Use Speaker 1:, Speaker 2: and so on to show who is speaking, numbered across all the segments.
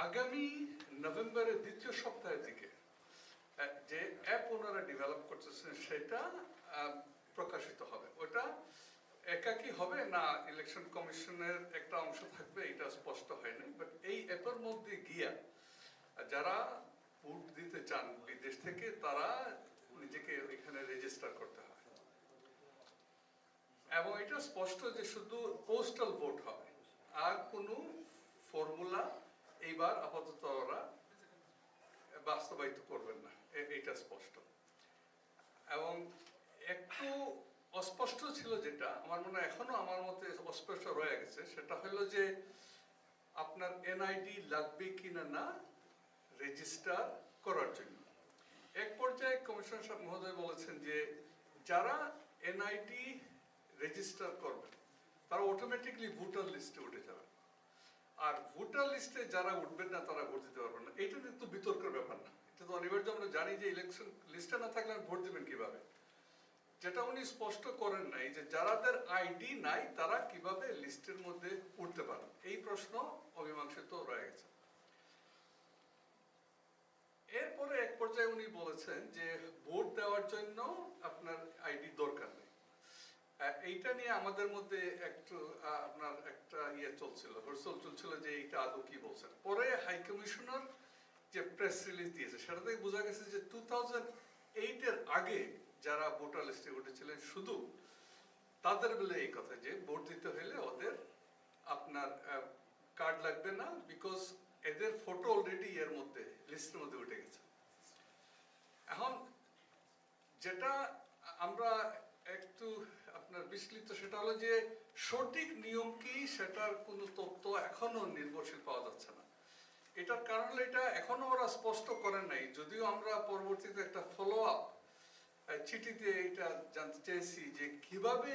Speaker 1: আগামী নভেম্বরের দ্বিতীয় সপ্তাহের দিকে যে অ্যাপ ওনারা ডেভেলপ করতেছেন সেটা প্রকাশিত হবে। ওটা একাকী হবে না ইলেকশন কমিশনের একটা অংশ থাকবে এটা স্পষ্ট হয়নি, বাট এই অ্যাপের মধ্যে গিয়া যারা ভোট দিতে চান বিদেশ থেকে তারা নিজেকে এখানে রেজিস্টার করতে হয় এবং এটা স্পষ্ট যে শুধু পোস্টাল ভোট হবে, আর কোনো ফর্মুলা এইবার আপাতত ওরা বাস্তবায়িত করবেন না, এটা স্পষ্ট। এবং একটু অস্পষ্ট ছিল যেটা আমার মনে হয় এখনো আমার মতে অস্পষ্ট রয়ে গেছে, সেটা হলো যে আপনার এনআইডি লাগবে কিনা না রেজিস্টার করার জন্য। এক পর্যায়ে কমিশনার সাহেব মহোদয় বলেছেন যে যারা এনআইডি রেজিস্টার করবে তারা অটোমেটিকলি ভোটার লিস্টে উঠে যাবে, আর ভোটার লিস্টে যারা উঠবেন না তারা ভোট দিতে পারবেন না। এইটা কিন্তু বিতর্কের ব্যাপার না, এটা তো অনিবার্য। আমরা জানি যে ইলেকশন লিস্টে না থাকলে ভোট দিবেন কিভাবে। যেটা উনি স্পষ্ট করেন নাই যে যারাদের আইডি নাই তারা কিভাবে লিস্টের মধ্যে উঠতে পারেন, এই প্রশ্ন অমীমাংসিত রয়ে গেছে। এরপরে এক পর্যায়ে উনি বলেছেন যে ভোট দেওয়ার জন্য আপনার আইডি দরকার নেই। এইটা নিয়ে আমাদের মধ্যে একটু আপনার একটা চলছিল, হরসল চলছিল যে এইটা আদৌ কি বলছেন। পরে হাই কমিশনার যে প্রেস রিলিজ দিয়েছে সেটা থেকে বোঝা গেছে যে 2008 এর আগে যারা ভোটার লিস্টে উঠেছিলেন শুধু তাদের বলে এই কথা যে ভোট দিতে হলে ওদের আপনার কার্ড লাগবে না, বিকজ এদের ফটো অলরেডি এর মধ্যে লিস্টের মধ্যে উঠে গেছে। এখন যেটা আমরা একটু আপনার বিস্মিত সেটা হলো যে সঠিক নিয়ম কি সেটার কোনো তথ্য এখনো নির্ভরশীল পাওয়া যাচ্ছে না। এটার কারণ হলো এটা এখনো ওরা স্পষ্ট করেন নাই, যদিও আমরা পরবর্তীতে একটা ফলো আপ চিঠিতে এটা জানতে চেয়েছি যে কিভাবে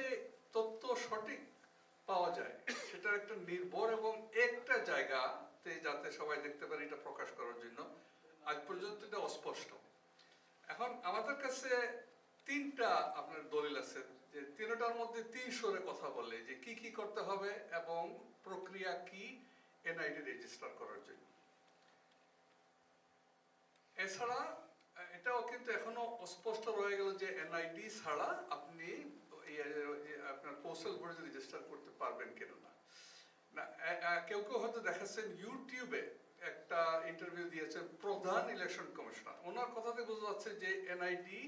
Speaker 1: তথ্য সঠিক পাওয়া যায় সেটার একটা নির্ভর এবং একটা জায়গাতে যাতে সবাই দেখতে পারে এটা প্রকাশ করার জন্য আজ পর্যন্ত এটা অস্পষ্ট। এখন আমাদের কাছে তিনটা আপনার দলিল আছে, যে তিনটার মধ্যে 3 সুরে কথা বলে যে কি কি করতে হবে এবং প্রক্রিয়া কি এনআইডি রেজিস্টার করার জন্য। এছাড়া এটাও কিন্তু এখনো অস্পষ্ট রয়ে গেল যে এনআইডি ছাড়া আপনি আপনার পোস্টাল ভোট রেজিস্টার করতে পারবেন কিনা না। কেউ কেউ হয়তো দেখাচ্ছেন ইউটিউবে একটা ইন্টারভিউ দিয়েছেন প্রধান ইলেকশন কমিশনার, ওনার কথাতে বোঝা যাচ্ছে যে এনআইডি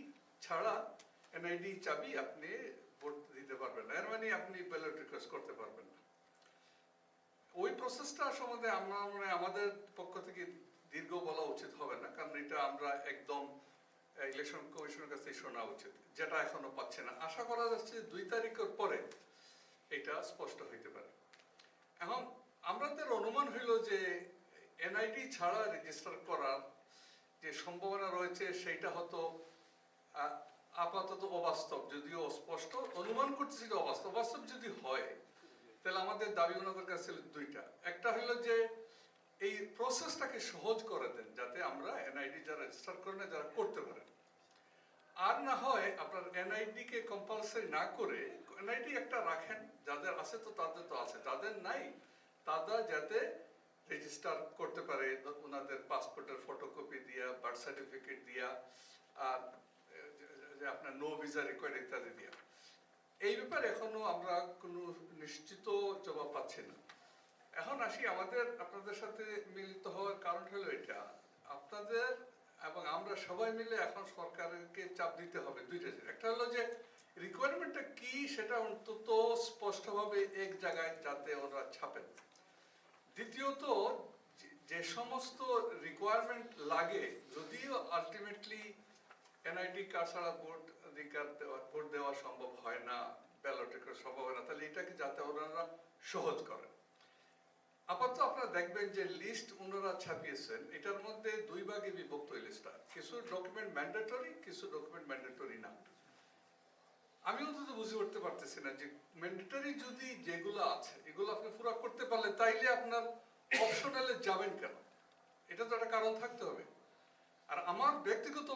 Speaker 1: ছাড়া, এনআইডি চাবি আপনি ভোট দিতে পারবেন না, এর মানে আপনি ব্যালট রিকোয়েস্ট করতে পারবেন না। ওই প্রসেসটা সম্বন্ধে আমরা আমাদের পক্ষ থেকে দীর্ঘ বলা উচিত হবে না, কারণ এটা আমরা একদম ইলেকশন কমিশনের কাছে শোনা উচিত, যেটা এখনো পাচ্ছে না। আশা করা যাচ্ছে 2 তারিখের পরে এটা স্পষ্ট হইতে পারে। এখন আমাদের অনুমান হইল যে এনআইডি ছাড়া রেজিস্টার করার যে সম্ভাবনা রয়েছে সেইটা হয়তো আপাতত অবাস্তব, যদিও স্পষ্ট অনুমান করতেছি যে অবাস্তব। অবাস্তব যদি হয় তাহলে আমাদের দাবি ওনাদের কাছে দুইটা। একটা হলো যে এই প্রসেসটাকে সহজ করে দেন যাতে আমরা এনআইডি যারা রেজিস্টার করেন না যারা করতে পারেন, আর না হয় আপনার এনআইডি কে কম্পালসারি না করে এনআইডি একটা রাখেন, যাদের আছে তো তাদের তো আছে, যাদের নাই তারা যাতে রেজিস্টার করতে পারে ওনাদের পাসপোর্টের ফটোকপি দিয়া, বার্থ সার্টিফিকেট দিয়া, আর আপনার নো ভিসা রিকোয়ার্ড ইত্যাদি দিয়া। এই ব্যাপারে এখনো আমরা কোনো নিশ্চিত জবাব পাচ্ছি না। এখন আসি আমাদের আপনাদের সাথে মিলিত হওয়ার কারণ হলো এটা, আপনাদের এবং আমরা সবাই মিলে এখন সরকারকে চাপ দিতে হবে দুইটা। একটা হলো যে রিকোয়ারমেন্টটা কি সেটা অন্তত স্পষ্টভাবে এক জায়গায় যাতে ওরা ছাপেন। দ্বিতীয়ত যে সমস্ত রিকোয়ারমেন্ট লাগে, যদিও আলটিমেটলি এনআইডি কার্ড ছাড়া ভোট দেওয়া সম্ভব হয় না, ব্যালট করা সম্ভব হয় না, তাহলে এটাকে যাতে ওনারা সহজ করেন। আপাতত আপনারা দেখবেন যে লিস্ট ওনারা ছাপিয়েছেন, এটার মধ্যে 2 ভাগে বিভক্ত লিস্টটা, কিছু ডকুমেন্ট ম্যান্ডেটরি, কিছু ডকুমেন্ট ম্যান্ডেটরি না। আমি অন্তত বুঝে উঠতে পারতেছি না যে ম্যান্ডেটরি যদি যেগুলো আছে এগুলো আপনি পুরো করতে পারলে তাইলে আপনার অপশনালে যাবেন কেন, এটা তো একটা কারণ থাকতে হবে। আর আমার ব্যক্তিগত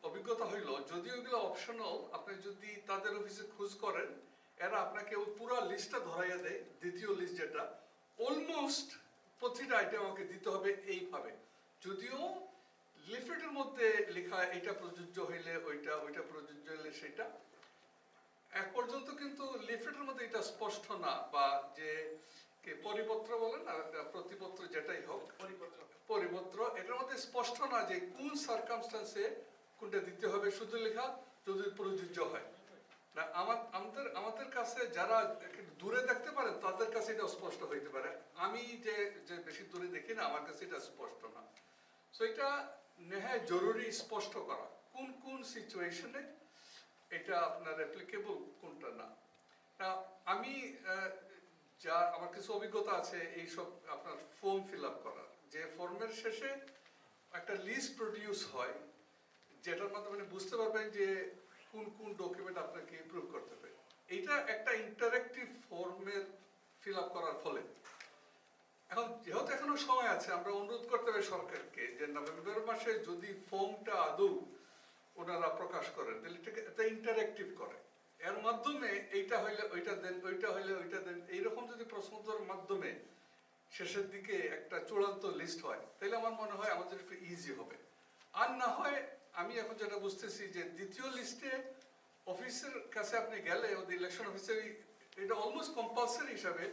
Speaker 1: অভিজ্ঞতা হইল যদি ওইগুলো অপশনাল, আপনি যদি তাদের অফিসে খোঁজ করেন এরা আপনাকে ওই পুরো লিস্টটা ধরাইয়া দেয়, দ্বিতীয় লিস্ট যেটা অলমোস্ট প্রতিটা আইটেম আমাকে দিতে হবে এইভাবে, এটা প্রযোজ্য হইলে ওইটা, ওইটা প্রযোজ্য হইলে সেটা। এক পর্যন্ত কিন্তু লিফলেটের মধ্যে এটা স্পষ্ট না, বা যে পরিপত্র বলেন আর প্রতিপত্র যেটাই হোক, পরিপত্র, এটার মধ্যে স্পষ্ট না যে কোন সার্কামস্টান্সে কোনটা দিতে হবে, শুধু লেখা যদি প্রযোজ্য হয় না। আমাদের আমাদের কাছে যারা দূরে দেখতে পারেন তাদের কাছে এটা স্পষ্ট হইতে পারে, আমি যে যে বেশি দূরে দেখি না, আমার কাছে এটা স্পষ্ট না। সো এটা নেহায় জরুরি স্পষ্ট করা কোন কোন সিচুয়েশনে এটা আপনার অ্যাপ্লিকেবল, কোনটা না। আমি যা আমার কিছু অভিজ্ঞতা আছে এইসব আপনার ফর্ম ফিল আপ করার, যে ফর্মের শেষে একটা লিস্ট প্রডিউস হয় যেটার মাধ্যমে বুঝতে পারবেন যে কোন কোন ডকুমেন্ট আপনাকে ইমপ্রুভ করতে হবে। এইটা একটা ইন্টারেক্টিভ ফর্মের ফিল আপ করার ফলে এখন যেহেতু এখনো সময় আছে, আমরা অনুরোধ করতে হবে সরকারকে যে নভেম্বর মাসে যদি ফর্মটা আদৌ ওনারা প্রকাশ করেন তাহলে এটা ইন্টারেক্টিভ করে, এর মাধ্যমে এইটা হইলে ওইটা দেন, ওইটা হইলে ওইটা দেন, এইরকম যদি প্রশ্নোত্তরের মাধ্যমে শেষের দিকে একটা চূড়ান্ত লিস্ট হয় তাহলে আমার মনে হয় আমাদের একটু ইজি হবে। আর না হয় আমি এখন যেটা বুঝতেছি যে দ্বিতীয় লিস্টে অফিসের কাছে আপনি গেলে ওদের ইলেকশন অফিসে এটা অলমোস্ট কম্পালসারি হিসাবে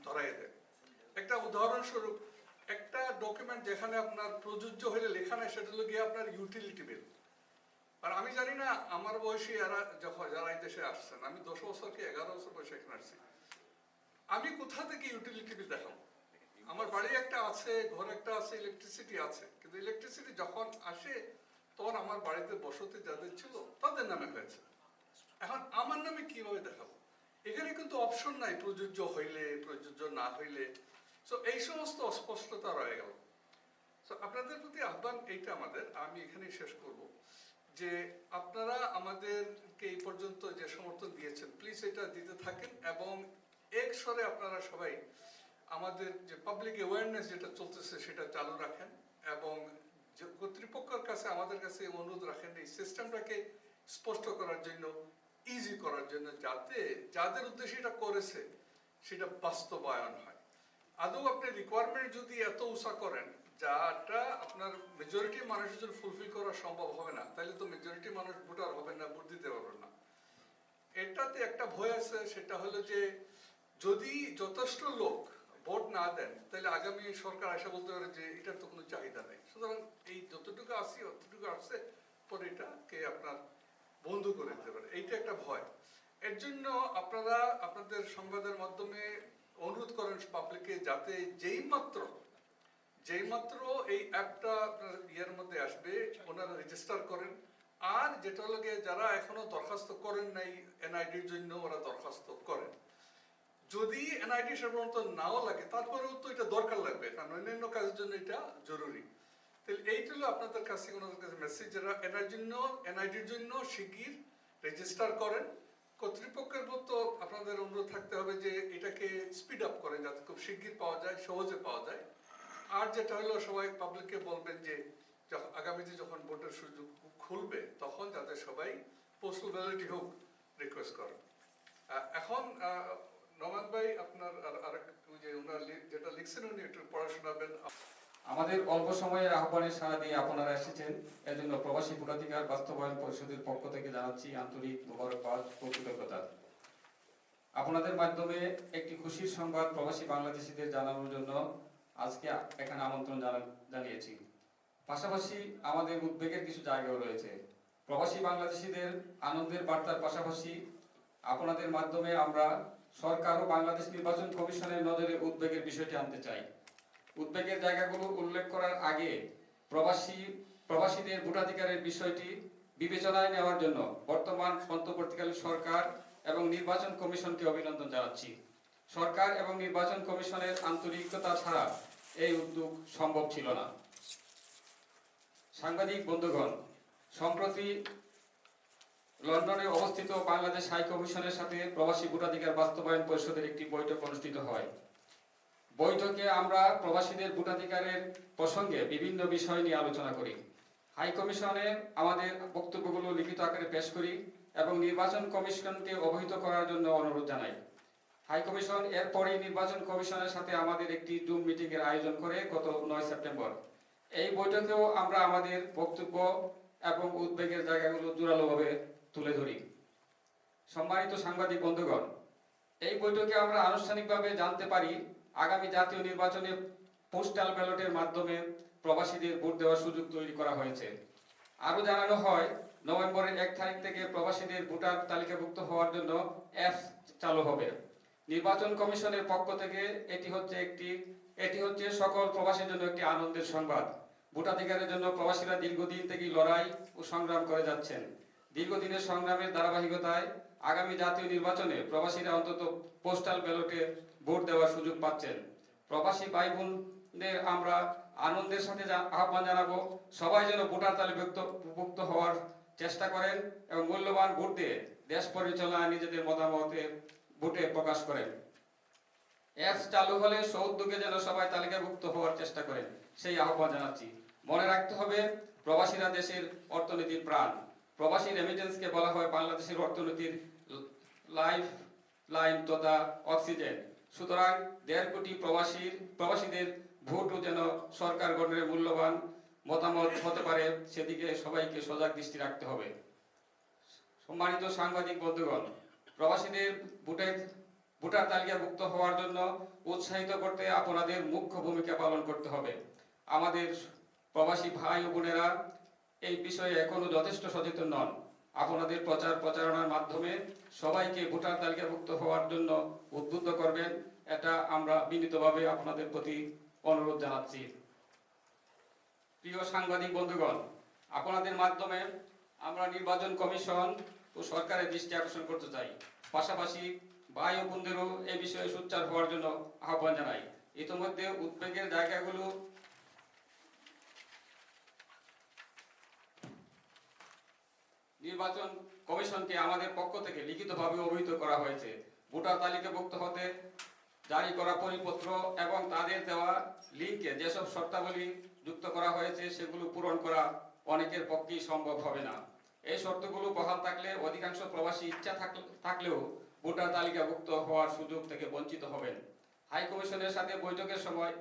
Speaker 1: ধরাই দেয়। একটা উদাহরণস্বরূপ, একটা ডকুমেন্ট যেখানে আপনার প্রযোজ্য হলে লেখা নেই সেটা হলো গিয়ে আপনার ইউটিলিটি বিল। আর আমি জানি না আমার বয়সী এরা যখন যারা এই দেশে আসছেন, আমি 10 বছর কি 11 বছর বয়সে এখানে আসছি, আমি কোথা থেকে ইউটিলিটি বিল দেখাবো? আমার বাড়ি একটা আছে, ঘর একটা আছে, ইলেকট্রিসিটি আছে, কিন্তু ইলেকট্রিসিটি যখন আসে তখন আমার বাড়িতে বসতি যাদের ছিল তাদের নামে হয়েছে, এখন আমার নামে কিভাবে দেখাবো? এখানে কিন্তু অপশন নাই প্রযোজ্য হইলে, প্রযোজ্য না হইলে। সো এই সমস্ত অস্পষ্টতা রয়ে গেল। সো আপনাদের প্রতি আহ্বান এইটা আমাদের, আমি এখানেই শেষ করব, যে আপনারা আমাদেরকে এই পর্যন্ত যে সমর্থন দিয়েছেন প্লিজ এটা দিতে থাকেন, এবং এক স্বরে আপনারা সবাই আমাদের যে পাবলিক অ্যাওয়ারনেস যেটা চলতেছে সেটা চালু রাখেন, এবং কর্তৃপক্ষের কাছে আমাদের কাছে অনুরোধ রাখেন এই সিস্টেমটাকে স্পষ্ট করার জন্য, ইজি করার জন্য, যাতে যাদের উদ্দেশ্যে এটা করেছে সেটা বাস্তবায়ন হয়। আদৌ আপনি রিকোয়ারমেন্ট যদি এত উঁচা করেন যাটা আপনার মেজরিটি মানুষের জন্য ফুলফিল করা সম্ভব হবে না, তাহলে তো মেজরিটি মানুষ ভোটার হবেন না, ভোট দিতে পারবেন না। এটাতে একটা ভয় আছে, সেটা হলো যে যদি যথেষ্ট লোক ভোট না দেন তাহলে আগামী সরকার আসা বলতে পারে যে এটার তো কোনো চাহিদা নেই, সুতরাং এই যতটুকু আসি অতটুকু আসছে, পরে এটাকে আপনার বন্ধ করে দিতে পারে, এইটা একটা ভয়। এর জন্য আপনারা আপনাদের সংবাদের মাধ্যমে অনুরোধ করেন পাবলিককে যাতে যেই মাত্র এই অ্যাপটা আপনার ইয়ের মধ্যে আসবে ওনারা রেজিস্টার করেন। আর যেটা হলো গিয়ে যারা এখনো দরখাস্ত করেন নাই এনআইডির জন্য, ওরা দরখাস্ত করেন। যদি এনআইডি সাধারণত নাও লাগে তারপরেও তো এটা দরকার লাগবে, কারণ অন্যান্য কাজের জন্য এটা জরুরি। তাহলে এইটা হলো আপনাদের কাছে ওনাদের কাছে মেসেজ, যারা এনআইডির জন্য শিগগির রেজিস্টার করেন। কর্তৃপক্ষের মতো আপনাদের অনুরোধ থাকতে হবে যে এটাকে স্পিড আপ করেন যাতে খুব শিগগির পাওয়া যায়, সহজে পাওয়া যায়। আর যেটা হলো সবাই পাবলিককে বলবেন যে আগামীতে যখন ভোটের সুযোগ খুলবে তখন যাতে সবাই পোস্টাল ব্যালটই হোক রিকোয়েস্ট করেন। এখন নোমান ভাই আপনার আরেক যে ওনার যেটা লিখছেন উনি একটু পড়া শোনাবেন।
Speaker 2: আমাদের অল্প সময়ের আহ্বানে সাড়া দিয়ে আপনারা এসেছেন, এজন্য প্রবাসী ভোটাধিকার বাস্তবায়ন পরিষদের পক্ষ থেকে জানাচ্ছি আন্তরিক মোবারকবাদ ও কৃতজ্ঞতা। আপনাদের মাধ্যমে একটি খুশির সংবাদ প্রবাসী বাংলাদেশিদের জানানোর জন্য আজকে এখানে আমন্ত্রণ জানিয়েছি। পাশাপাশি আমাদের উদ্বেগের কিছু জায়গাও রয়েছে। প্রবাসী বাংলাদেশিদের আনন্দের বার্তার পাশাপাশি আপনাদের মাধ্যমে আমরা সরকার ও বাংলাদেশ নির্বাচন কমিশনের নজরে উদ্বেগের বিষয়টি আনতে চাই। উদ্বেগের জায়গাগুলো উল্লেখ করার আগে প্রবাসীদের ভোটাধিকারের বিষয়টি বিবেচনায় নেওয়ার জন্য বর্তমান অন্তর্বর্তীকালীন সরকার এবং নির্বাচন কমিশনকে অভিনন্দন জানাচ্ছি। সরকার এবং নির্বাচন কমিশনের আন্তরিকতা ছাড়া এই উদ্যোগ সম্ভব ছিল না। সাংবাদিক বন্ধুগণ, সম্প্রতি লন্ডনে অবস্থিত বাংলাদেশ হাই কমিশনের সাথে প্রবাসী ভোটাধিকার বাস্তবায়ন পরিষদের একটি বৈঠক অনুষ্ঠিত হয়। বৈঠকে আমরা প্রবাসীদের ভোটাধিকারের প্রসঙ্গে বিভিন্ন বিষয় নিয়ে আলোচনা করি। হাই কমিশনে আমাদের বক্তব্যগুলো লিখিত আকারে পেশ করি এবং নির্বাচন কমিশনকে অবহিত করার জন্য অনুরোধ জানাই। হাই কমিশন এরপরই নির্বাচন কমিশনের সাথে আমাদের একটি জুম মিটিং এর আয়োজন করে গত 9 সেপ্টেম্বর। এই বৈঠকেও আমরা আমাদের বক্তব্য এবং উদ্বেগের জায়গাগুলো জোরালোভাবে তুলে ধরি। সম্মানিত সাংবাদিক বন্ধুগণ, এই বৈঠকে আমরা আনুষ্ঠানিকভাবে জানতে পারি আগামী জাতীয় নির্বাচনে পোস্টাল ব্যালটের মাধ্যমে প্রবাসীদের ভোট দেওয়ার সুযোগ তৈরি করা হয়েছে। আরও জানানো হয়, নভেম্বরের 1 তারিখ থেকে প্রবাসীদের ভোটার তালিকাভুক্ত হওয়ার জন্য অ্যাপস চালু হবে। নির্বাচন কমিশনের পক্ষ থেকে এটি হচ্ছে সকল প্রবাসীর জন্য একটি আনন্দের সংবাদ। ভোটাধিকারের জন্য প্রবাসীরা দীর্ঘদিন থেকেই লড়াই ও সংগ্রাম করে যাচ্ছেন। দীর্ঘদিনের সংগ্রামের ধারাবাহিকতায় আগামী জাতীয় নির্বাচনে প্রবাসীরা অন্তত পোস্টাল ব্যালটে ভোট দেওয়ার সুযোগ পাচ্ছেন। প্রবাসী ভাই বোনদের আমরা আনন্দের সাথে আহ্বান জানাবো, সবাই যেন ভোটার তালিকাভুক্ত হওয়ার চেষ্টা করেন এবং মূল্যবান ভোট দিয়ে দেশ পরিচালনায় নিজেদের মতামতে ভোটে প্রকাশ করেন। অ্যাপস চালু হলে সৌদ্যোগে যেন সবাই তালিকাভুক্ত হওয়ার চেষ্টা করেন, সেই আহ্বান জানাচ্ছি। মনে রাখতে হবে, প্রবাসীরা দেশের অর্থনীতির প্রাণ। প্রবাসী রেমিটেন্সকে বলা হয় বাংলাদেশের অর্থনীতির লাইফ লাইন তথা অক্সিজেন। সুতরাং 1.5 কোটি প্রবাসীদের ভোটও যেন সরকার গঠনের মূল্যবান মতামত হতে পারে, সেদিকে সবাইকে সজাগ দৃষ্টি রাখতে হবে। সম্মানিত সাংবাদিক বন্ধুগণ, প্রবাসীদের ভোটার তালিকাভুক্ত হওয়ার জন্য উৎসাহিত করতে আপনাদের মুখ্য ভূমিকা পালন করতে হবে। আমাদের প্রবাসী ভাই ও বোনেরা এই বিষয়ে এখনো যথেষ্ট সচেতন নন। আপনাদের প্রচারণার মাধ্যমে সবাইকে ভোটার তালিকাভুক্ত হওয়ার জন্য উদ্বুদ্ধ করবেন, এটা আমরা বিনীতভাবে আপনাদের প্রতি অনুরোধ জানাচ্ছি। প্রিয় সাংবাদিক বন্ধুগণ, আপনাদের মাধ্যমে আমরা নির্বাচন কমিশন ও সরকারের দৃষ্টি আকর্ষণ করতে চাই। পাশাপাশি ভাই ও বোনদেরও এই বিষয়ে সোচ্চার হওয়ার জন্য আহ্বান জানাই। ইতিমধ্যে উদ্বেগের জায়গাগুলো নির্বাচন কমিশনকে আমাদের পক্ষ থেকে লিখিতভাবে অবহিত করা হয়েছে। ভোটার তালিকাভুক্ত হতে জারি করা পরিপত্র এবং তাদের দেওয়া লিঙ্কে যেসব শর্তাবলী যুক্ত করা হয়েছে সেগুলো পূরণ করা অনেকের পক্ষেই সম্ভব হবে না। এই শর্তগুলো বহাল থাকলে অধিকাংশ প্রবাসী ইচ্ছা থাকলেও ভোটার তালিকাভুক্ত হওয়ার সুযোগ থেকে বঞ্চিত হবেন। হাই কমিশনের সাথে বৈঠকের সময়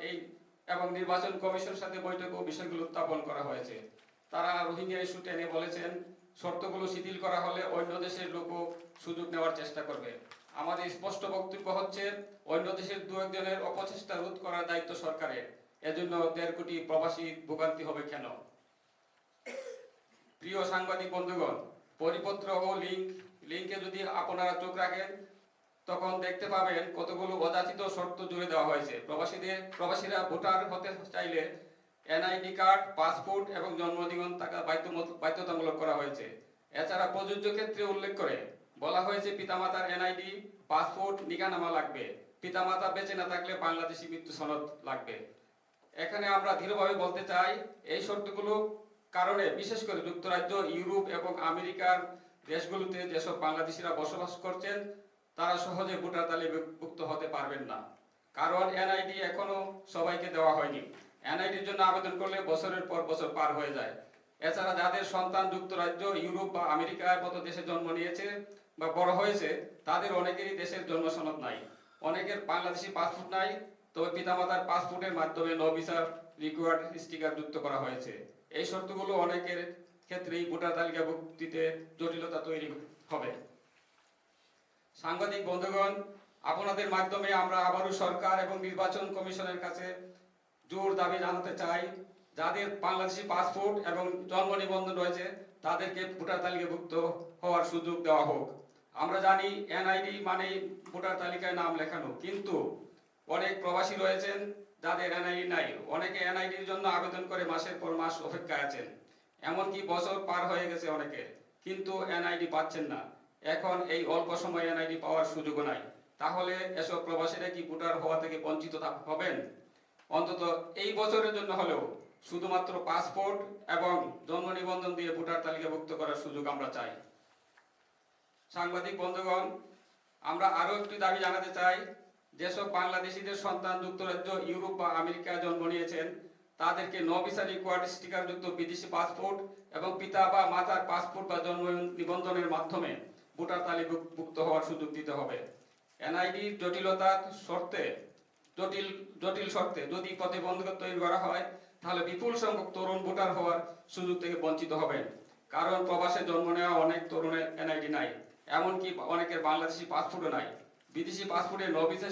Speaker 2: এবং নির্বাচন কমিশনের সাথে বৈঠকেও বিষয়গুলো উত্থাপন করা হয়েছে। তারা রোহিঙ্গা ইস্যু টেনে বলেছেন, শর্তগুলো শিথিল করা হলে অন্য দেশের লোকও সুযোগ নেওয়ার চেষ্টা করবে। আমাদের স্পষ্ট বক্তব্য হচ্ছে, অন্য দেশের 2-1 জনের অপচেষ্টা রোধ করার দায়িত্ব সরকারের। এজন্য 1.5 কোটি প্রবাসী ভোগান্তি হবে কেন? প্রিয় সাংবাদিক বন্ধুগণ, পরিপত্র ও লিঙ্কে যদি আপনারা চোখ রাখেন তখন দেখতে পাবেন কতগুলো অযাচিত শর্ত জুড়ে দেওয়া হয়েছে। প্রবাসীরা ভোটার হতে চাইলে এনআইডি কার্ড, পাসপোর্ট এবং জন্ম নিবন্ধন থাকা বাধ্যতামূলক করা হয়েছে। এছাড়া প্রযোজ্য ক্ষেত্রে উল্লেখ করে বলা হয়েছে পিতামাতার এনআইডি, পাসপোর্ট, নিকানামা লাগবে। পিতামাতা বেঁচে না থাকলে বাংলাদেশি মৃত্যু সনদ লাগবে। এখানে আমরা দৃঢ়ভাবে বলতে চাই, এই শর্তগুলো কারণে বিশেষ করে যুক্তরাজ্য, ইউরোপ এবং আমেরিকার দেশগুলোতে যেসব বাংলাদেশিরা বসবাস করছেন তারা সহজে ভোটার তালিকাভুক্ত হতে পারবেন না। কারণ এনআইডি এখনো সবাইকে দেওয়া হয়নি। এনআইডির জন্য আবেদন করলে বছরের পর বছর পার হয়ে যায়। এছাড়া যাদের সন্তান যুক্তরাজ্য, ইউরোপ বা আমেরিকার মতো দেশে জন্ম নিয়েছে বা বড় হয়েছে তাদের অনেকেরই দেশের জন্ম সনদ নাই। অনেকের বাংলাদেশি পাসপোর্ট নাই, তবে পিতামাতার পাসপোর্টের মাধ্যমে নো ভিসা রিকোয়ার্ড স্টিকার যুক্ত করা হয়েছে। এই শর্তগুলো অনেকের ক্ষেত্রেই ভোটার তালিকাভুক্তিতে জটিলতা তৈরি হবে। সাংবাদিক বন্ধুগণ, আপনাদের মাধ্যমে আমরা আবারও সরকার এবং নির্বাচন কমিশনের কাছে জোর দাবি জানাতে চাই, যাদের বাংলাদেশি পাসপোর্ট এবং জন্ম নিবন্ধন রয়েছে তাদেরকে ভোটার তালিকাভুক্ত হওয়ার সুযোগ দেওয়া হোক। আমরা জানি এনআইডি মানে ভোটার তালিকায় নাম লেখানো, কিন্তু অনেক প্রবাসী রয়েছেন যাদের এনআইডি নাই। অনেকে এনআইডির জন্য আবেদন করে মাসের পর মাস অপেক্ষায় আছেন, এমনকি বছর পার হয়ে গেছে অনেকে, কিন্তু এনআইডি পাচ্ছেন না। এখন এই অল্প সময়ে এনআইডি পাওয়ার সুযোগও নাই। তাহলে এসব প্রবাসীরা কি ভোটার হওয়া থেকে বঞ্চিত হবেন? অন্তত এই বছরের জন্য হলেও শুধুমাত্র পাসপোর্ট এবং জন্ম নিবন্ধন দিয়ে ভোটার তালিকাভুক্ত করার সুযোগ আমরা চাই। সাংবাদিক বন্ধুগণ, আমরা আরো একটি দাবি জানাতে চাই, যেসব বাংলাদেশিদের সন্তান যুক্তরাজ্য, ইউরোপ বা আমেরিকায় জন্ম নিয়েছেন তাদেরকে নো ভিসা রিকোয়ার্ড স্টিকার যুক্ত বিদেশি পাসপোর্ট এবং পিতা বা মাতার পাসপোর্ট বা জন্ম নিবন্ধনের মাধ্যমে ভোটার তালিকাভুক্ত হওয়ার সুযোগ দিতে হবে। এনআইডির জটিল শর্তে যদি প্রতিবন্ধকতা তৈরি করা হয় তাহলে বিপুল সংখ্যক তরুণ ভোটার হওয়ার সুযোগ থেকে বঞ্চিত হবেন। কারণ প্রবাসে জন্ম নেওয়া অনেক তরুণের এনআইডি নাই, এমনকি অনেকের বাংলাদেশি পাসপোর্টও নাই। বিদেশি পাসপোর্টে নো ভিসা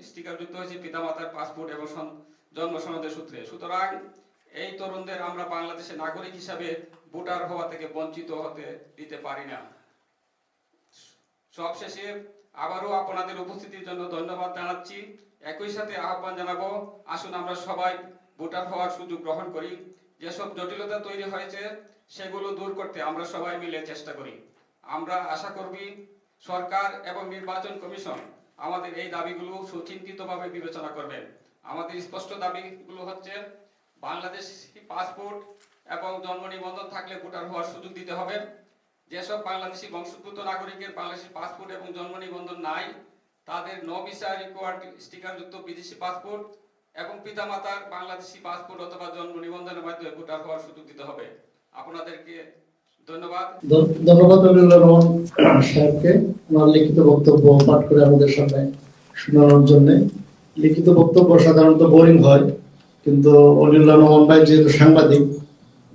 Speaker 2: স্টিকার যুক্ত হয়েছে পিতামাতার পাসপোর্ট এবং জন্ম সনদের সূত্রে। সুতরাং এই তরুণদের আমরা বাংলাদেশের নাগরিক হিসাবে ভোটার হওয়া থেকে বঞ্চিত হতে দিতে পারি না। সবশেষে আবারও আপনাদের উপস্থিতির জন্য ধন্যবাদ জানাচ্ছি। একই সাথে আহ্বান জানাবো, আসুন আমরা সবাই ভোটার হওয়ার সুযোগ গ্রহণ করি। যেসব জটিলতা তৈরি হয়েছে সেগুলো দূর করতে আমরা সবাই মিলে চেষ্টা করি। আমরা আশা করি সরকার এবং নির্বাচন কমিশন আমাদের এই দাবিগুলো সুচিন্তিতভাবে বিবেচনা করবেন। আমাদের স্পষ্ট দাবিগুলো হচ্ছে, বাংলাদেশি পাসপোর্ট এবং জন্ম নিবন্ধন থাকলে ভোটার হওয়ার সুযোগ দিতে হবে। যেসব বাংলাদেশি বংশোদ্ভূত নাগরিকের বাংলাদেশি পাসপোর্ট এবং জন্ম নিবন্ধন নাই, তাদের নো ভিসা রিকোয়ার্ড স্টিকারযুক্ত বিদেশি পাসপোর্ট এবং পিতামাতার বাংলাদেশি পাসপোর্ট অথবা জন্ম নিবন্ধনের মাধ্যমে ভোটার হওয়ার সুযোগ দিতে হবে। আপনাদেরকে ধন্যবাদ।
Speaker 3: ধন্যবাদ অলিউল্লাহ রহমান সাহেবকে ওনার লিখিত বক্তব্য পাঠ করে আমাদের সামনে শোনানোর জন্য। লিখিত বক্তব্য সাধারণত বোরিং হয়, কিন্তু অলিউল্লাহ রহমান ভাই যেহেতু সাংবাদিক,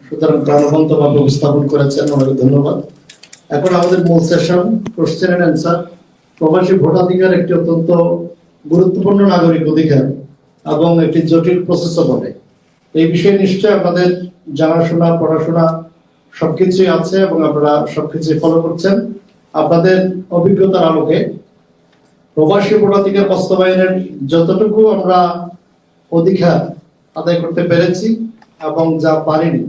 Speaker 3: সুতরাং প্রাণবন্তভাবে উপস্থাপন করেছেন, ওনাকে ধন্যবাদ। এখন আমাদের মূল সেশন, কোশ্চেন এন্ড অ্যান্সার। প্রবাসী ভোটাধিকার একটি অত্যন্ত গুরুত্বপূর্ণ নাগরিক অধিকার এবং একটি জটিল প্রসেসও বটে। এই বিষয়ে নিশ্চয়ই আপনাদের জানাশোনা, পড়াশোনা সবকিছুই আছে এবং আপনারা সবকিছুই ফলো করছেন। আপনাদের অভিজ্ঞতার আলোকে প্রবাসী ভোটাধিকার বাস্তবায়নের যতটুকু আমরা অধিকার আদায় করতে পেরেছি এবং যা পারিনি,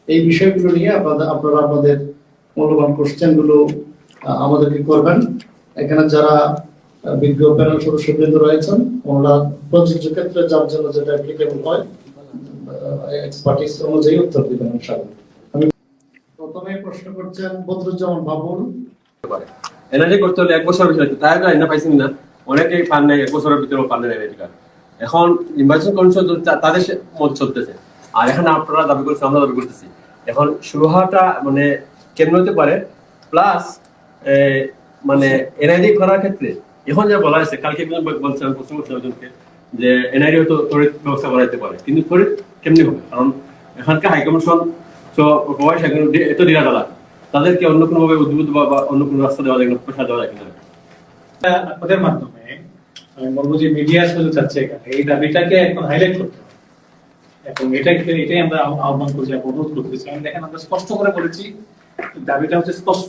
Speaker 3: এই বিষয়গুলো নিয়ে আপনারা আপনাদের মূল্যবান কোশ্চেন গুলো আমাদেরকে করবেন। এখানে যারা বিজ্ঞ প্যানেল সদস্যবৃন্দ রয়েছেন, ওনারা প্রযোজ্য ক্ষেত্রে যার জন্য যেটা অ্যাপ্লিকেবল হয় এক্সপার্টিস অনুযায়ী উত্তর দিবেন ইনশাআল্লাহ। আমি প্রথমে প্রশ্ন করছেন বদরুজ্জামান বাবুল।
Speaker 4: এনআইডি করতে হলে 1 বছর বেশি লাগতো, তাই না পাইছেন না, অনেকেই পান নাই, 1 বছরের ভিতরে পান নাই এনআইডি কার্ড। এখন নির্বাচন কমিশন তাদের মত চলতেছে, আর এখন আপনারা দাবি করছেন, আমরা দাবি করতেছি। এখন শুরু হওয়াটা মানে কেমন হতে পারে, প্লাস মানে এনআইডি করার ক্ষেত্রে এখন যা বলা হয়েছে, কালকে বলছিলাম প্রশ্ন করছিলাম একজনকে যে এনআইডি হয়তো তড়িৎ ব্যবস্থা করাইতে পারে, কিন্তু তড়িৎ কেমনি হবে? কারণ এখানকার হাইকমিশন বয়স এত ঢিলা ঢালা, তাদেরকে অন্য কোনো ভাবে উদ্বুদ্ধ বা অন্য কোনো রাস্তা দেওয়া যায়, পেশা দেওয়া যায় কিনা?
Speaker 5: আপনাদের মাধ্যমে আমি বলবো যে মিডিয়া সুযোগ চাচ্ছে এখানে এই দাবিটাকে এখন হাইলাইট করতে হবে, এবং এটাই আমরা আহ্বান করছি, অনুরোধ করতেছি। আমি দেখেন, আমরা স্পষ্ট করে বলেছি দাবিটা হচ্ছে স্পষ্ট,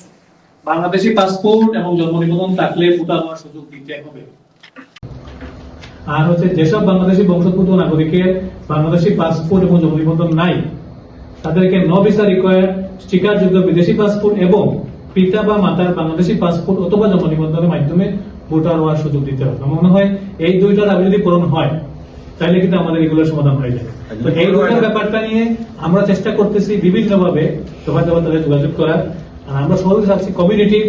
Speaker 5: বাংলাদেশি পাসপোর্ট এবং জন্ম নিবন্ধন থাকলে ভোটার হওয়ার সুযোগ দিতে হবে। আর হচ্ছে যেসব বাংলাদেশি বংশোদ্ভূত নাগরিকের বাংলাদেশি পাসপোর্ট এবং জন্ম নিবন্ধন নাই, তাদেরকে নো ভিসা রিকোয়ার্ড স্টিকার যুক্ত বিদেশি পাসপোর্ট এবং পিতা বা মাতার বাংলাদেশি পাসপোর্ট অথবা জন্ম নিবন্ধনের মাধ্যমে ভোটার হওয়ার সুযোগ দিতে হবে। আমার মনে হয় এই দুইটা দাবি যদি পূরণ হয়, তাহলে কিন্তু আমাদের এগুলোর সমাধান হয়ে যাবে। তো এই দুইটার ব্যাপারটা নিয়ে আমরা চেষ্টা করতেছি বিভিন্নভাবে তাদের যোগাযোগ করার। আর আমরা সহজে চাচ্ছি কমিউনিটি,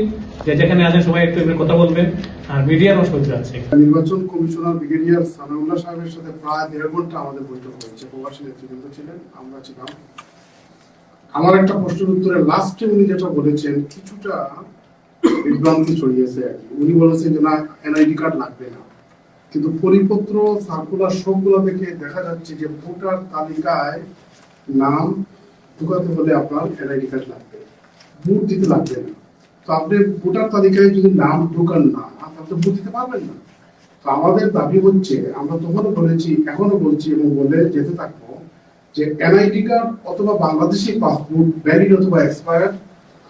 Speaker 5: যেখানে আছেন সবাই একটু কথা বলবেন, আর মিডিয়ারও সহজে আছে।
Speaker 6: নির্বাচন কমিশনার ব্রিগেডিয়ার সানাউল্লাহ সাহেবের সাথে প্রায় 1.5 ঘন্টা আমাদের বৈঠক হয়েছে, প্রবাসী নেতৃবৃন্দ ছিলেন, আমরা ছিলাম। আমার একটা প্রশ্নের উত্তরে লাস্টে উনি যেটা বলেছেন, কিছুটা বিভ্রান্তি ছড়িয়েছে আর কি। উনি বলেছেন যে না, এনআইডি কার্ড লাগবে না, কিন্তু পরিপত্র সার্কুলার সবগুলো থেকে দেখা যাচ্ছে যে ভোটার তালিকায় নাম ঢুকাতে হলে আপনার এনআইডি কার্ড লাগবে, ভোট দিতে লাগবে না। তো আপনি ভোটার তালিকায় যদি নাম ঢুকান না, তাহলে ভোট দিতে পারবেন না। তো আমাদের দাবি হচ্ছে, আমরা তখনও বলেছি, এখনো বলছি এবং বলে যেতে থাকবো, যে এনআইডি কার্ড অথবা বাংলাদেশি পাসপোর্ট ভ্যালিড অথবা এক্সপায়ার্ড,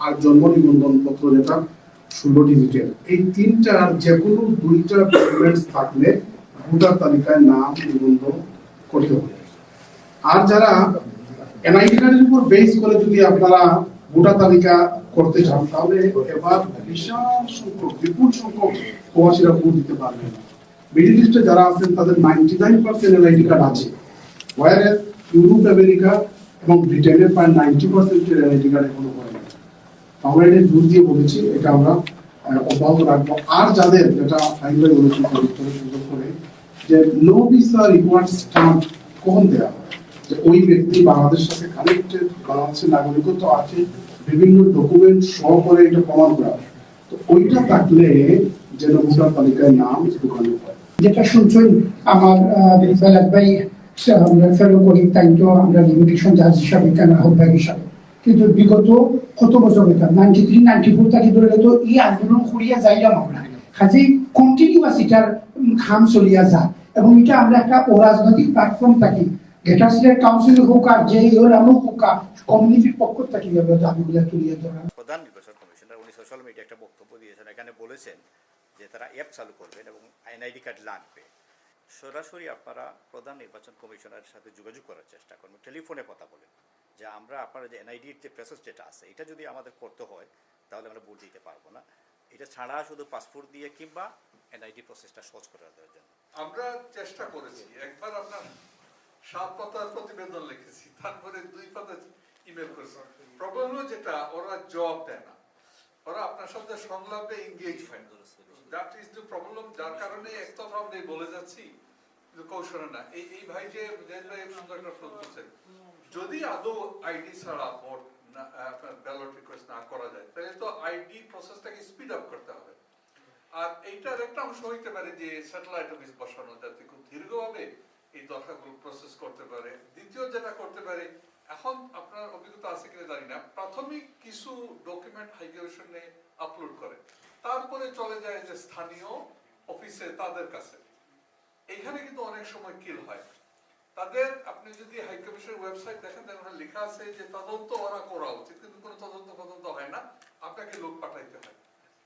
Speaker 6: আর জন্ম নিবন্ধন পত্র যেটা 16 ডিজিটের, এই তিনটার যে কোনো 2টা ডকুমেন্টস থাকলে ভোটার তালিকায় নাম নিবন্ধন করতে হবে। আর যারা এনআইডি কার্ডের উপর বেস করে যদি আপনারা ভোটার তালিকা করতে চান, তাহলে এবার বিশাল সংখ্যক, বিপুল সংখ্যক প্রবাসীরা ভোট দিতে পারবেন না। মিডল ইস্টে যারা আছেন তাদের 99% এনআইডি কার্ড আছে, ওয়ারে ইউরোপ, আমেরিকা এবং ব্রিটেনের প্রায় 90% এনআইডি কার্ড এখনো করে না। আমরা এটা জোর দিয়ে বলেছি, এটা আমরা অব্যাহত রাখবো। আর যাদের, যেটা ফাইনালি বলেছি সুযোগ করে, যে নো ভিসা রিকোয়ার্ড স্ট্যাম্প কখন দেওয়া হয়, যে ওই ব্যক্তি বাংলাদেশের সাথে কানেক্টেড, বাংলাদেশের নাগরিকত্ব আছে, বিভিন্ন ডকুমেন্ট সহ করে এটা প্রমাণ করা, তো ওইটা থাকলে যেন ভোটার তালিকায় নাম ঢুকানো হয়।
Speaker 7: যেটা শুনছেন আমার ভাই, আমরা ফেলো করি, তাই তো আমরা লিমিটেশন জাজ হিসাবে কেন আহ্বায়ক হিসাবে, কিন্তু বিগত কত বছর হইতাম 93-94 থেকে ধরে তো এই আন্দোলন করিয়া যাইলাম আমরা কাজেই কন্টিনিউয়াসিটার খাম চলিয়া যায় এবং এটা আমরা একটা অরাজনৈতিক প্ল্যাটফর্ম থাকি গ্রেটার সিলেট কাউন্সিল হোক আর যে নামও হোক কমিউনিটির পক্ষ থেকে দাবিগুলো তুলিয়া ধরা।
Speaker 8: প্রধান নির্বাচন কমিশনার উনি সোশ্যাল মিডিয়া একটা বক্তব্য দিয়েছেন, এখানে বলেছেন যে তারা অ্যাপ চালু করবেন এবং এনআইডি কার্ড লাগবে। সরাসরি আপনারা প্রধান নির্বাচন কমিশনারের সাথে যোগাযোগ করার চেষ্টা করবেন, টেলিফোনে কথা বলেন যে আমরা আপনারা যে এনআইডির যে প্রসেস যেটা আছে এটা যদি আমাদের করতে হয় তাহলে আমরা ভোট দিতে পারবো না, এটা ছাড়া শুধু পাসপোর্ট দিয়ে কিংবা এনআইডি প্রসেসটা সহজ করে দেওয়ার জন্য
Speaker 1: আমরা চেষ্টা করেছি। একবার আপনার 7 পাতার প্রতিবেদন লিখেছি, তারপরে 2 পাতা ইমেল করেছি। প্রবলেম হলো যেটা ওরা জবাব দেয় না, ওরা আপনার সাথে সংলাপে এঙ্গেজ হয় না। দ্যাট ইজ দ্য প্রবলেম, যার কারণে একতরফা আমরা বলে যাচ্ছি কিন্তু কৌশলে না। এই ভাই যে ভাই সুন্দর একটা প্রশ্ন করছেন, যদি আদৌ আইডি ছাড়া ভোট আপনার ব্যালট রিকোয়েস্ট না করা যায় তাহলে তো আইডি প্রসেসটাকে স্পিড আপ করতে হবে। আর এইটার একটা অংশ হইতে পারে যে স্যাটেলাইট অফিস বসানো, যাতে খুব দীর্ঘভাবে এই দরখাস্তগুলো প্রসেস করতে পারে। দ্বিতীয় যেটা করতে পারে, এখন আপনার অভিজ্ঞতা আছে কিনা জানি না, প্রাথমিক কিছু ডকুমেন্ট হাই কমিশনে আপলোড করে, তারপরে চলে যায় যে স্থানীয় অফিসে তাদের কাছে। এইখানে কিন্তু অনেক সময় কিল হয় তাদের। আপনি যদি হাই কমিশনের ওয়েবসাইট দেখেন তাহলে লেখা আছে যে তদন্ত ওরা করা উচিত, কিন্তু কোনো তদন্ত হয় না, আপনাকে লোক পাঠাইতে হয়।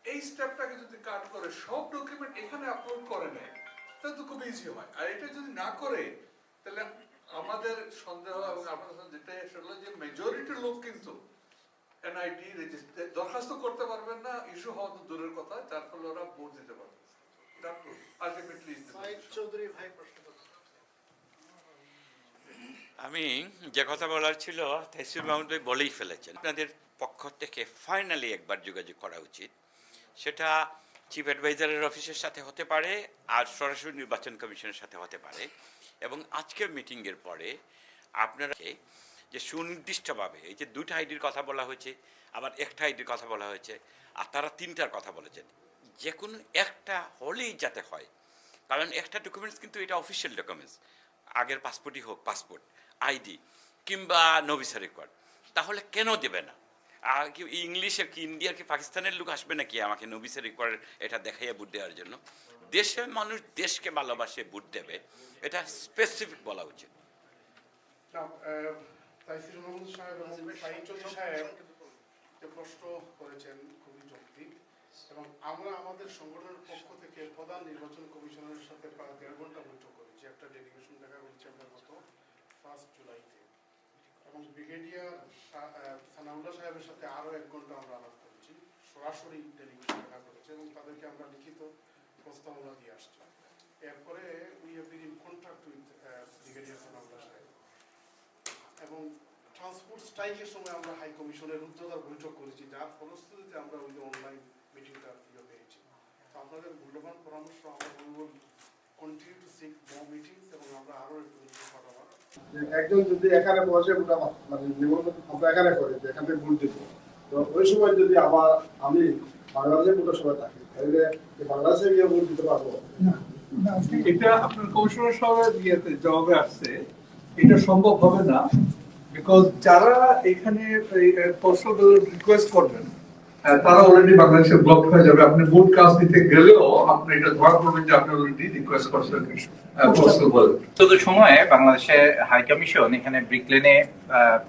Speaker 1: এই স্টেপটাকে যদি কাট করে সব ডকুমেন্ট এখানে আপলোড করে নেয় তাহলে তো খুব ইজি হয়। আর এটা যদি না করে তাহলে আমাদের সন্দেহ এবং আপনার যেটা সেটা যে মেজরিটি লোক কিন্তু এনআইডি রেজিস্টার দরখাস্ত করতে পারবেন না, ইস্যু হওয়া তো দূরের কথা, যার ফলে ওরা ভোট দিতে পারবে।
Speaker 9: আমি যে কথা বলার ছিল তহসিল মাহমুদ ভাই বলেই ফেলেছেন। আপনাদের পক্ষ থেকে ফাইনালি একবার যোগাযোগ করা উচিত, সেটা চিফ অ্যাডভাইজারের অফিসের সাথে হতে পারে আর সরাসরি নির্বাচন কমিশনের সাথে হতে পারে। এবং আজকের মিটিংয়ের পরে আপনারা যে সুনির্দিষ্টভাবে এই যে 2টা আইডির কথা বলা হয়েছে, আবার একটা আইডির কথা বলা হয়েছে, আর তারা 3টার কথা বলেছেন, যে কোনো একটা হলেই যাতে হয়। কারণ একটা ডকুমেন্টস কিন্তু এটা অফিসিয়াল ডকুমেন্টস, আগের পাসপোর্টই হোক, পাসপোর্ট, আইডি কিংবা নভিসা রেকর্ড, তাহলে কেন দেবে না? আর কি ইংলিশের কি ইন্ডিয়ার কি পাকিস্তানের লোক আসবে নাকি আমাকে নভিসা রেকর্ড এটা দেখাইয়া ভোট দেওয়ার জন্য? দেশের মানুষ দেশকে ভালোবাসে ভোট দেবে, এটা স্পেসিফিক বলা উচিত।
Speaker 6: তাইসির মাহমুদ সাহেব এবং সাহিদ চৌধুরী সাহেব যে প্রশ্ন করেছেন খুবই যৌক্তিক, এবং আমরা আমাদের সংগঠনের পক্ষ থেকে প্রধান নির্বাচন কমিশনের সাথে প্রায় 1.5 ঘন্টা বৈঠক করেছি। একটা ডেলিগেশন দেখা হয়েছে আপনার গত 1 জুলাইতে, এবং ব্রিগেডিয়ার সানাউল্লাহ সাহেবের সাথে আরো 1 ঘন্টা আমরা আলাপ করেছি। সরাসরি ডেলিগেশন দেখা করেছে এবং তাদেরকে আমরা লিখিত প্রস্তাবনা দিয়ে আসছি। এরপরে we have been in contact with brigadier Sanaullah সাহেব, এবং ট্রান্সপোর্ট স্ট্রাইকের সময় আমরা হাই কমিশনের রুদ্ধদ্বার বৈঠক করেছি, যার ফলশ্রুতিতে আমরা ওই যে অনলাইন মিটিংটা পেয়েছি। তো আপনাদের মূল্যবান পরামর্শ আমরা continue to seek more meetings, এবং আমরা আরো পাঠাবো।
Speaker 10: একজন যদি এখানে বসে মানে আমরা এখানে করে যে এখান থেকে ভোট দিব, তো ওই সময় যদি আমি বাংলাদেশে ভোটের সময় থাকি তাহলে বাংলাদেশে গিয়ে ভোট দিতে পারবো না।
Speaker 1: এটা আপনার কমিশনার সাহেবের জবাবে আসছে, এটা সম্ভব হবে না, বিকজ যারা এখানে পোস্টাল ব্যালট রিকোয়েস্ট করবেন তারা অলরেডি বাংলাদেশে ব্লক হয়ে যাবে। আপনি ভোট কাজ দিতে গেলেও আপনি এটা ধরা করবেন যে আপনি অলরেডি রিকোয়েস্ট করছেন পোস্টাল ব্যালট।
Speaker 11: তো সময়ে বাংলাদেশে হাই কমিশন এখানে ব্রিকলেনে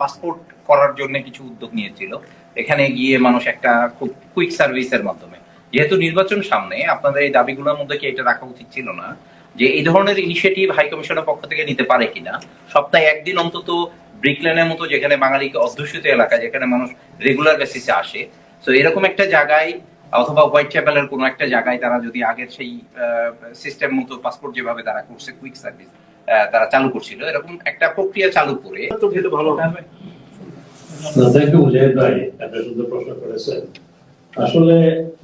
Speaker 11: পাসপোর্ট করার জন্য কিছু উদ্যোগ নিয়েছিল। এখানে গিয়ে মানুষ একটা খুব কুইক সার্ভিসের মাধ্যমে, যেহেতু নির্বাচন সামনে, আপনাদের এই দাবিগুলোর মধ্যে কি এটা রাখা উচিত ছিল না যে এই ধরনের ইনিশিয়েটিভ হাই কমিশনের পক্ষ থেকে নিতে পারে কিনা? সপ্তাহে একদিন অন্তত ব্রিকলেনের মতো, যেখানে বাঙালিকে অধ্যুষিত এলাকা, যেখানে মানুষ রেগুলার বেসিসে আসে, তো এরকম একটা জায়গায় অথবা হোয়াইট চ্যাপেলের কোনো একটা জায়গায় তারা যদি আগের সেই সিস্টেম মতো পাসপোর্ট যেভাবে তারা করছে, কুইক সার্ভিস তারা চালু করছিল, এরকম একটা প্রক্রিয়া চালু করে তো যেহেতু ভালো হবে।
Speaker 5: মুজাহিদ ভাই একটা সুন্দর প্রশ্ন করেছেন। আসলে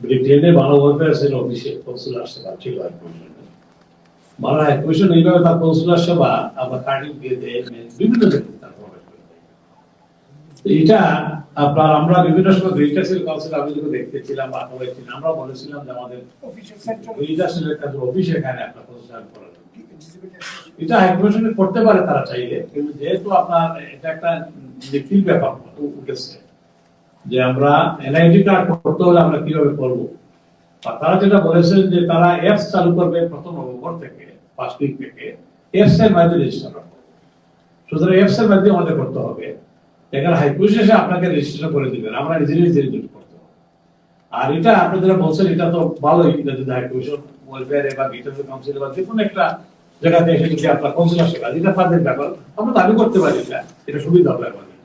Speaker 5: ব্রিটেনে ভালোভাবে আছেন অফিসে কনসুলার সেবা ছিল বাংলা হাই কমিশন এইভাবে তার কনসুলার সেবা আমরা কার্ডিং দিয়ে দেয় বিভিন্ন জায়গায়। এটা আপনার আমরা বিভিন্ন সময় রিটার্সেল কাউন্সিল আমি যখন দেখতেছিলাম বা আমরা বলেছিলাম যে আমাদের রিটার্সেলের কাছে অফিস এখানে আপনার কনসুলার করা এটা হাই কমিশনে করতে পারে তারা চাইলে, কিন্তু যেহেতু আপনার এটা একটা যে কি ব্যাপার উঠেছে যে আমরা এনআইডি কার্ড করতে হলে আমরা কিভাবে করবো, আর তারা যেটা বলেছেন যে তারা অ্যাপস চালু করবে 1 নভেম্বর থেকে, 1 উইক থেকে অ্যাপস এর মাধ্যমে রেজিস্টার করবে। সুতরাং অ্যাপস এর মাধ্যমে আমাদের করতে হবে, এখানে হাইকোর্ট এসে আপনাকে রেজিস্ট্রেশন করে দিবেন, আমরা নিজেরাই নিজেরাই করতে হবে। আর এটা আপনারা বলছেন এটা তো ভালোই, এটা যদি হাইকোর্ট ওয়েলফেয়ারে বা ভিতরে কাউন্সিলে বা যে কোনো একটা জায়গাতে এসে যদি আপনার কাউন্সিলরশিপ আছে, এটা তাদের ব্যাপার, আমরা দাবি করতে পারি এটা সুবিধা হবে আমাদের।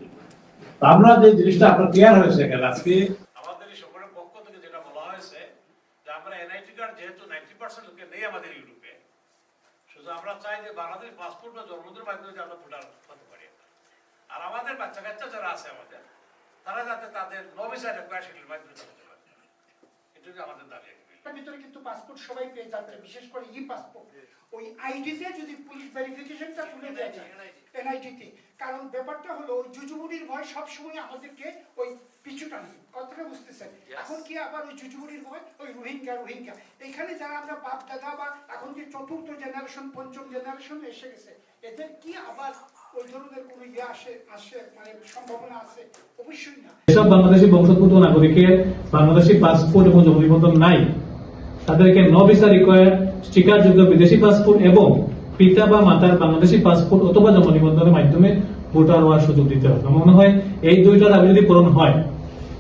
Speaker 5: তো আমরা যে জিনিসটা আপনার ক্লিয়ার হয়েছে এখানে আজকে
Speaker 12: আমাদের এই সকলের পক্ষ থেকে যেটা বলা হয়েছে যে আমরা এনআইডি কার্ড যেহেতু 90% লোকে নেই আমাদের ইউরোপে, শুধু আমরা চাই যে বাংলাদেশ পাসপোর্ট বা জন্মদিনের মাধ্যমে যে আমরা ভোটার হতে পারি। আর আমাদের বাচ্চা কাচ্চা যারা আছে আমাদের, তারা যাতে তাদের নভিসার সেটির মাধ্যমে হতে পারে, এটুকু আমাদের দাবি।
Speaker 7: ভিতরে কিন্তু পাসপোর্ট সবাই পেয়ে যাচ্ছে, বিশেষ করে ই পাসপোর্ট ওই আইডিতে যদি পুলিশ ভেরিফিকেশনটা তুলে দেয় এনআইডিতে। কারণ ব্যাপারটা হলো ওই জুজুবুড়ির ভয় সবসময় আমাদেরকে ওই পিছু টানে, কথাটা বুঝতেছেন? এখন কি আবার ওই জুজুবুড়ির ভয়, ওই রোহিঙ্গা এখানে যারা আমরা বাপ দাদা বা এখন যে 4th জেনারেশন 5ম জেনারেশন এসে গেছে, এদের কি আবার ওই ধরনের কোনো ইয়ে আসে মানে সম্ভাবনা আছে? অবশ্যই না।
Speaker 5: এসব বাংলাদেশি বংশোদ্ভূত নাগরিকের বাংলাদেশি পাসপোর্ট এবং জন্ম নিবন্ধন নাই, তাদেরকে নো ভিসা রিকোয়ার্ড স্টিকারযুক্ত বিদেশি পাসপোর্ট এবং পিতা বা মাতার বাংলাদেশি পাসপোর্ট অথবা জন্ম নিবন্ধনের মাধ্যমে ভোটার হওয়ার সুযোগ দিতে হবে। আমার মনে হয় এই দুইটা দাবি যদি পূরণ হয়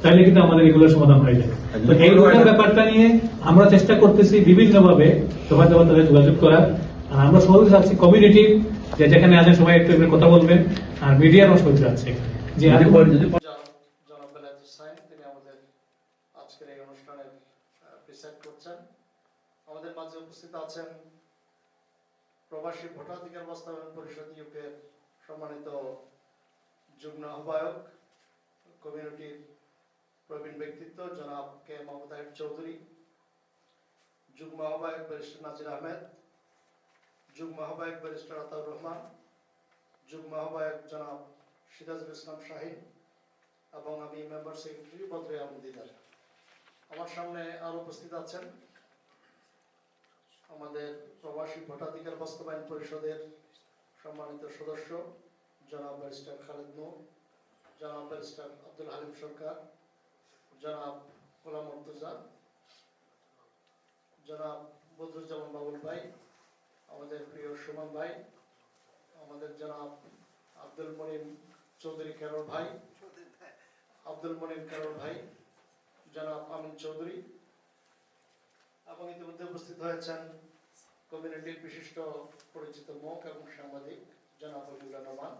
Speaker 5: তাহলে কিন্তু আমাদের এগুলোর সমাধান হয়ে যাবে। তো এই দুইটার ব্যাপারটা নিয়ে আমরা চেষ্টা করতেছি বিভিন্নভাবে সবাই তাদের যোগাযোগ করার। আর আমরা সবাই চাচ্ছি কমিউনিটি যেখানে আছেন সবাই একটু কথা বলবেন, আর মিডিয়ারও সবাই চাচ্ছে যে
Speaker 3: জনাব বেলায়েত হোসেন তিনি আমাদের আজকের এই অনুষ্ঠানের প্রিসাইড করছেন। আমাদের মাঝে উপস্থিত আছেন প্রবাসী ভোটাধিকার বাস্তবায়ন পরিষদ ইউকে সম্মানিত যুগ্ম আহ্বায়ক, কমিউনিটির প্রবীণ ব্যক্তিত্ব জনাব কে মমতাজ চৌধুরী, যুগ্ম আহ্বায়ক ব্যারিস্টার নাজির আহমেদ, যুগ্ম আহ্বায়ক ব্যারিস্টার আতাউর রহমান, যুগ্ম আহ্বায়ক জনাব সিরাজুল ইসলাম শাহিন এবং আমি মেম্বার সেক্রেটারি বদরে আহমদিদার। আমার সামনে আরো উপস্থিত আছেন আমাদের প্রবাসী ভোটাধিকার বাস্তবায়ন পরিষদের সম্মানিত সদস্য জনাব ব্যারিস্টার খালেদ নূর, জনাব ব্যারিস্টার আব্দুল হালিম সরকার, জনাব গোলাম মুর্তজা, জনাব বদরুজ্জামান বাবুল ভাই, আমাদের প্রিয় সুমন ভাই, আমাদের জনাব আব্দুল মনিম চৌধুরী কারোর ভাই, আব্দুল মনিম কারোর ভাই, জনাব আমিন চৌধুরী, এবং ইতিমধ্যে উপস্থিত হয়েছেন কমিউনিটির বিশিষ্ট পরিচিত মুখ এবং সাংবাদিক জনাব আব্দুল্লাহ রহমান।